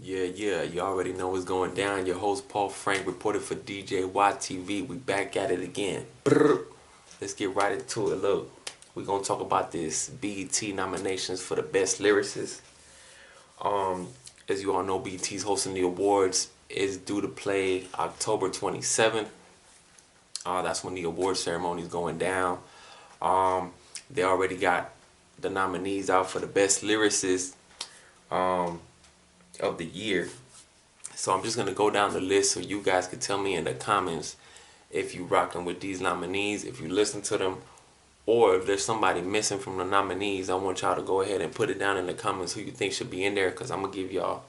Yeah, you already know what's going down. Your host Paul Frank reported for DJY TV. We back at it again. Brr. Let's get right into it. Look, we're gonna talk about this BET nominations for the best lyricist. Um, as you all know, BET's hosting the awards is due to play October 27th. That's when the award ceremony is going down. Um, they already got the nominees out for the best lyricist um, of the year. So I'm just gonna go down the list so you guys can tell me in the comments if you rocking with these nominees, if you listen to them, or if there's somebody missing from the nominees. I want y'all to go ahead and put it down in the comments who you think should be in there, because I'm gonna give y'all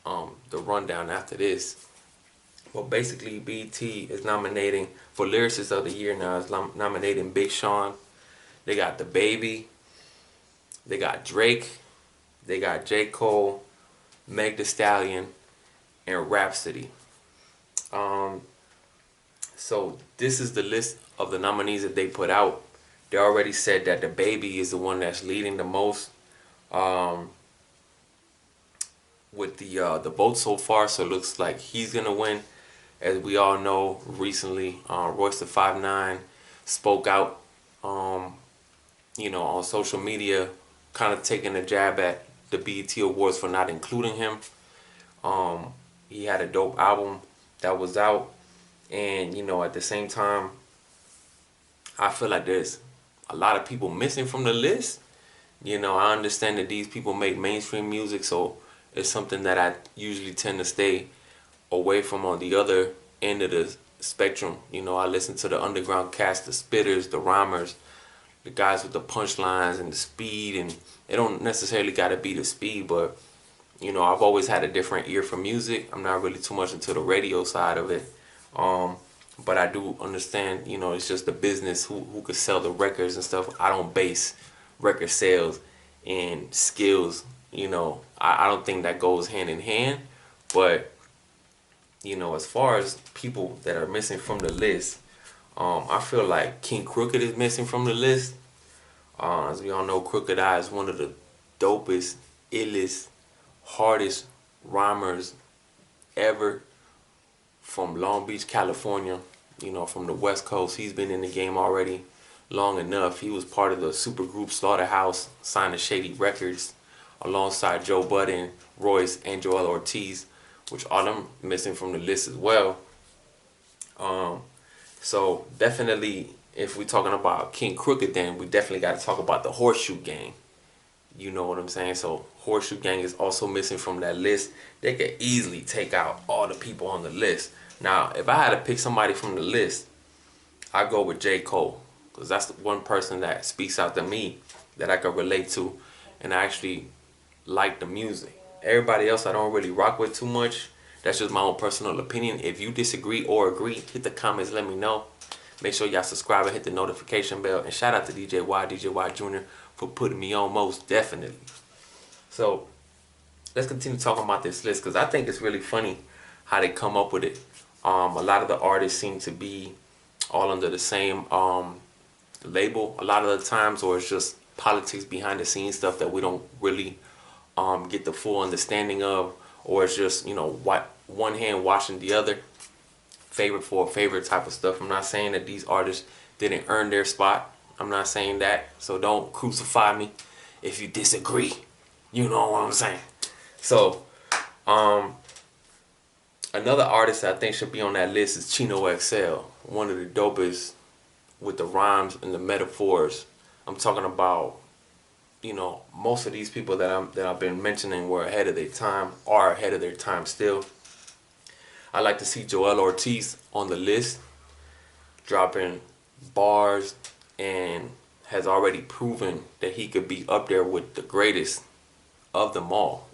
the rundown after this. Well, basically, BT is nominating for lyricist of the year now. Is nominating Big Sean. They got the Baby. They got Drake. They got J. Cole, Meg Thee Stallion, and Rhapsody. Um, so this is the list of the nominees that they put out. They already said that the Baby is the one that's leading the most um, with the vote so far. So it looks like he's gonna win. As we all know, recently Royce the 5'9" spoke out, on social media, kind of taking a jab at the BET Awards for not including him. He had a dope album that was out, and at the same time, I feel like there's a lot of people missing from the list. I understand that these people make mainstream music, so it's something that I usually tend to stay away from on the other end of the spectrum. I listen to the underground cast, the spitters, the rhymers, the guys with the punchlines and the speed, and it don't necessarily got to be the speed, but I've always had a different ear for music. I'm not really too much into the radio side of it. But I do understand, it's just the business who could sell the records and stuff. I don't base record sales and skills. I don't think that goes hand in hand. But, as far as people that are missing from the list, I feel like King Crooked is missing from the list. As we all know, Crooked I is one of the dopest, illest, hardest rhymers ever from Long Beach, California, from the West Coast. He's been in the game already long enough. He was part of the supergroup Slaughterhouse, signed to Shady Records alongside Joe Budden, Royce, and Joel Ortiz, which all them missing from the list as well. So definitely, if we're talking about King Crooked, then we definitely got to talk about the Horseshoe Gang. You know what I'm saying? So Horseshoe Gang is also missing from that list. They could easily take out all the people on the list. Now, if I had to pick somebody from the list, I go with J. Cole, because that's the one person that speaks out to me that I could relate to, and I actually like the music. Everybody else I don't really rock with too much. That's just my own personal opinion. If you disagree or agree, hit the comments, let me know. Make sure y'all subscribe and hit the notification bell. And shout out to DJY Jr. for putting me on, most definitely. So let's continue talking about this list, because I think it's really funny how they come up with it. A lot of the artists seem to be all under the same label a lot of the times, or it's just politics behind the scenes stuff that we don't really get the full understanding of, or it's just one hand washing the other, favorite for a favorite type of stuff. I'm not saying that these artists didn't earn their spot. I'm not saying that, so don't crucify me if you disagree. You know what I'm saying? So, another artist that I think should be on that list is Chino XL, one of the dopest with the rhymes and the metaphors. I'm talking about, most of these people that I've been mentioning were ahead of their time, are ahead of their time still. I like to see Joel Ortiz on the list, dropping bars, and has already proven that he could be up there with the greatest of them all.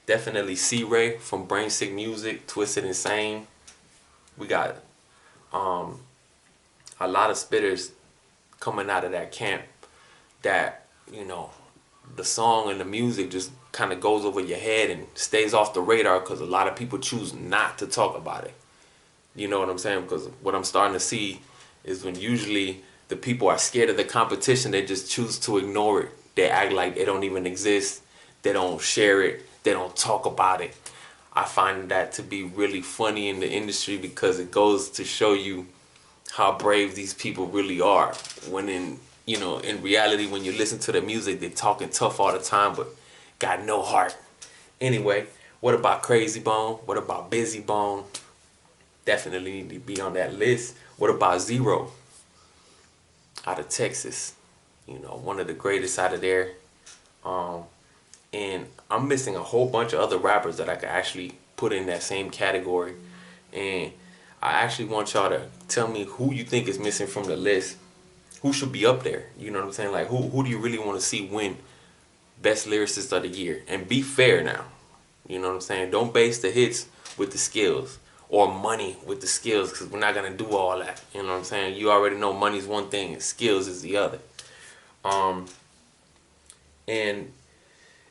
Definitely C-Ray from Brain Sick Music, Twisted Insane. We got a lot of spitters coming out of that camp that, the song and the music just kind of goes over your head and stays off the radar, because a lot of people choose not to talk about it. You know what I'm saying? Because what I'm starting to see is when usually the people are scared of the competition, they just choose to ignore it. They act like it don't even exist. They don't share it. they don't talk about it. I find that to be really funny in the industry because it goes to show you how brave these people really are. When in reality, when you listen to the music, they're talking tough all the time, but got no heart. Anyway, what about Crazy Bone? What about Busy Bone? Definitely need to be on that list. What about Zero out of Texas? One of the greatest out of there. And I'm missing a whole bunch of other rappers that I could actually put in that same category. And I actually want y'all to tell me who you think is missing from the list. Who should be up there? You know what I'm saying? Like, who do you really want to see win Best Lyricist of the Year? And be fair now. You know what I'm saying? Don't base the hits with the skills or money with the skills, because we're not going to do all that. You know what I'm saying? You already know money's one thing and skills is the other. And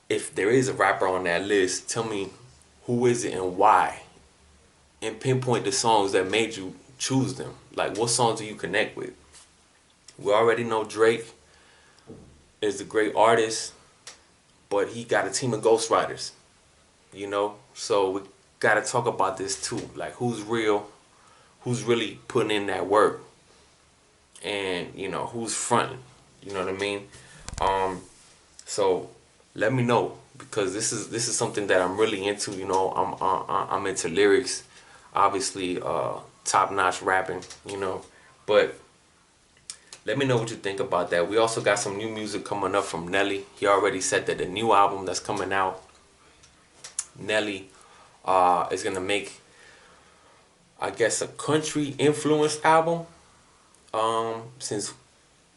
if there is a rapper on that list, tell me who is it and why. And pinpoint the songs that made you choose them. Like, what songs do you connect with? We already know Drake is a great artist, but he got a team of ghostwriters. So we got to talk about this too. Like, who's real, who's really putting in that work, and who's fronting. You know what I mean? So let me know, because this is something that I'm really into. I'm into lyrics, obviously, top-notch rapping. But let me know what you think about that. We also got some new music coming up from Nelly. He already said that the new album that's coming out, Nelly is gonna make, I guess, a country influenced album. Since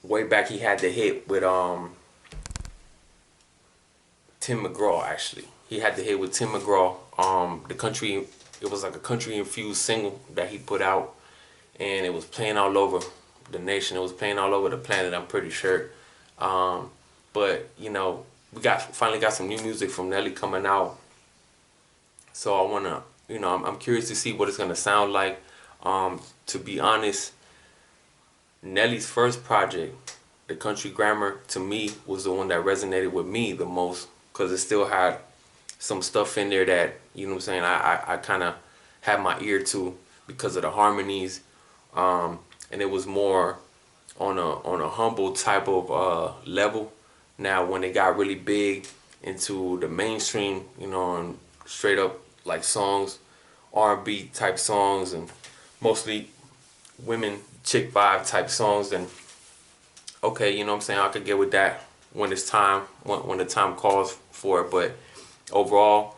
way back he had the hit with Tim McGraw. Actually, he had the hit with Tim McGraw. It was like a country infused single that he put out, and it was playing all over the nation. It was playing all over the planet, I'm pretty sure. But we finally got some new music from Nelly coming out. So I wanna, I'm curious to see what it's gonna sound like. To be honest, Nelly's first project, The Country Grammar, to me was the one that resonated with me the most, because it still had some stuff in there that, I kind of had my ear to because of the harmonies. And it was more on a humble type of level. Now, when it got really big into the mainstream, and straight up like songs, R&B type songs, and mostly women chick vibe type songs, then okay, I could get with that when it's time, when the time calls for it. But overall,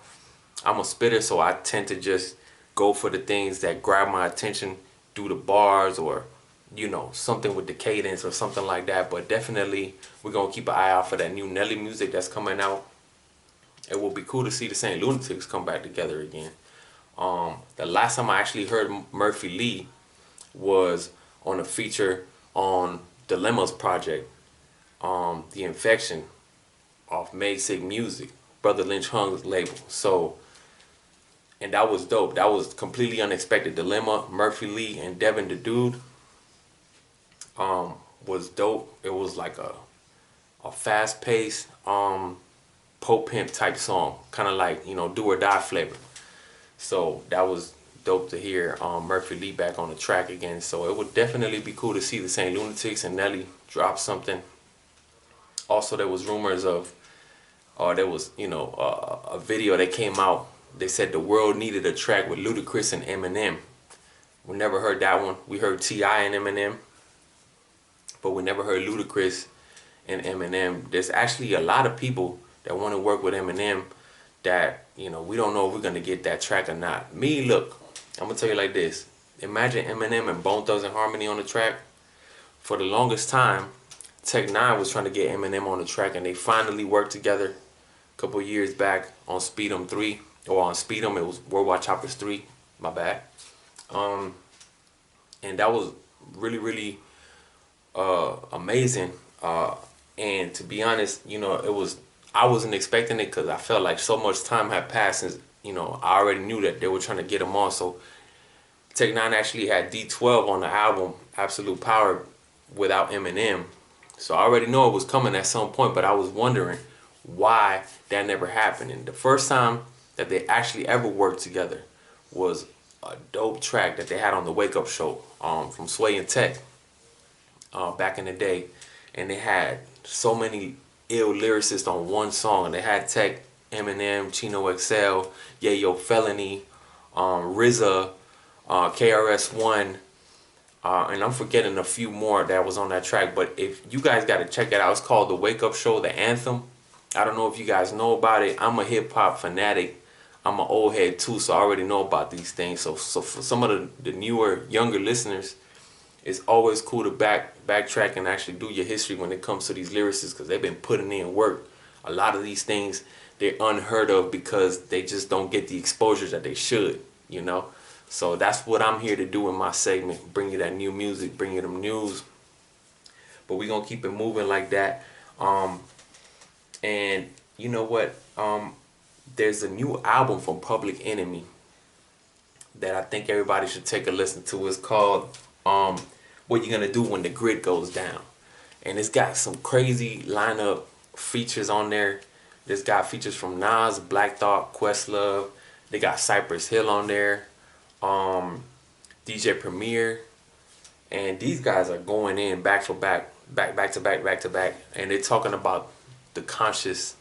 I'm a spitter, so I tend to just go for the things that grab my attention, do the bars, or something with the cadence or something like that. But definitely we're gonna keep an eye out for that new Nelly music that's coming out. It will be cool to see the St. Lunatics come back together again. The last time I actually heard Murphy Lee was on a feature on Dilemma's project, The Infection, off Made Sick Music, Brother Lynch Hung's label. So, and that was dope. That was completely unexpected. Dilemma, Murphy Lee, and Devin the Dude was dope. It was like a fast-paced Pope Pimp type song, kind of like Do or Die flavor. So that was dope to hear Murphy Lee back on the track again. So it would definitely be cool to see the St. Lunatics and Nelly drop something. Also, there was rumors of, there was a video that came out. They said the world needed a track with Ludacris and Eminem. We never heard that one. We heard T.I. and Eminem, but we never heard Ludacris and Eminem. There's actually a lot of people that want to work with Eminem that, we don't know if we're going to get that track or not. Me, look, I'm going to tell you like this. Imagine Eminem and Bone Thugs and Harmony on the track. For the longest time, Tech 9 was trying to get Eminem on the track, and they finally worked together a couple years back on Speed 'em 3. Or on Speed 'em, it was Worldwide Choppers 3. My bad. And that was really, really amazing. And to be honest, I wasn't expecting it, because I felt like so much time had passed since, I already knew that they were trying to get him on. So Tech 9 actually had D12 on the album, Absolute Power, without Eminem. So I already know it was coming at some point, but I was wondering why that never happened. And the first time that they actually ever worked together was a dope track that they had on the Wake Up Show from Sway and Tech back in the day. And they had so many ill lyricists on one song. They had Tech, Eminem, Chino XL, Yayo Felony, RZA, KRS-One, and I'm forgetting a few more that was on that track. But if you guys got to check it out, it's called The Wake Up Show, The Anthem. I don't know if you guys know about it. I'm a hip hop fanatic. I'm an old head too, so I already know about these things. So for some of the newer, younger listeners, it's always cool to backtrack and actually do your history when it comes to these lyricists, because they've been putting in work. A lot of these things, they're unheard of because they just don't get the exposure that they should, you know. So that's what I'm here to do in my segment, bring you that new music, bring you them news. But we're going to keep it moving like that. And you know what? There's a new album from Public Enemy that I think everybody should take a listen to. It's called What You Gonna Do When the Grid Goes Down. And it's got some crazy lineup features on there. It's got features from Nas, Black Thought, Questlove. They got Cypress Hill on there. DJ Premier. And these guys are going in back to back. And they're talking about the conscious,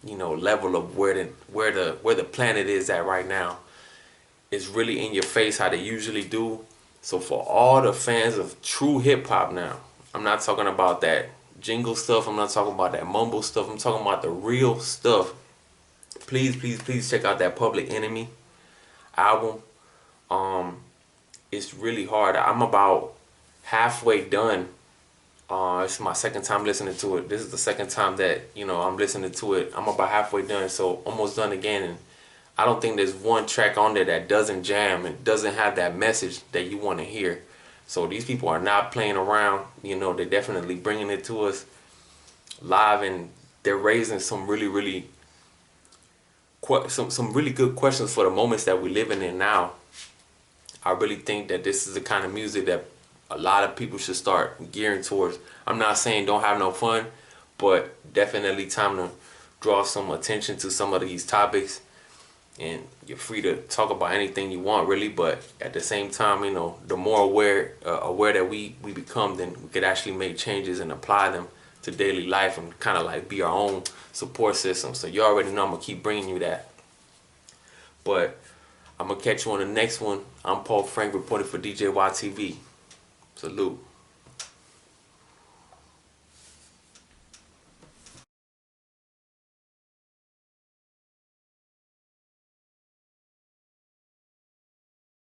you know, level of where the planet is at right now. It's really in your face how they usually do. So for all the fans of true hip hop now, I'm not talking about that jingle stuff. I'm not talking about that mumble stuff. I'm talking about the real stuff. Please, please, please check out that Public Enemy album. It's really hard. I'm about halfway done. It's my second time listening to it. This is the second time that, you know, I'm listening to it. I'm about halfway done, so almost done again. And I don't think there's one track on there that doesn't jam and doesn't have that message that you want to hear. So these people are not playing around. You know, they're definitely bringing it to us live, and they're raising some really some really good questions for the moments that we're living in now. I really think that this is the kind of music that a lot of people should start gearing towards. I'm not saying don't have no fun, but definitely time to draw some attention to some of these topics. And you're free to talk about anything you want, really, but at the same time, you know, the more aware that we become, then we could actually make changes and apply them to daily life and kind of like be our own support system. So you already know I'm gonna keep bringing you that. But I'm gonna catch you on the next one. I'm Paul Frank reporting for DJY TV. Salute.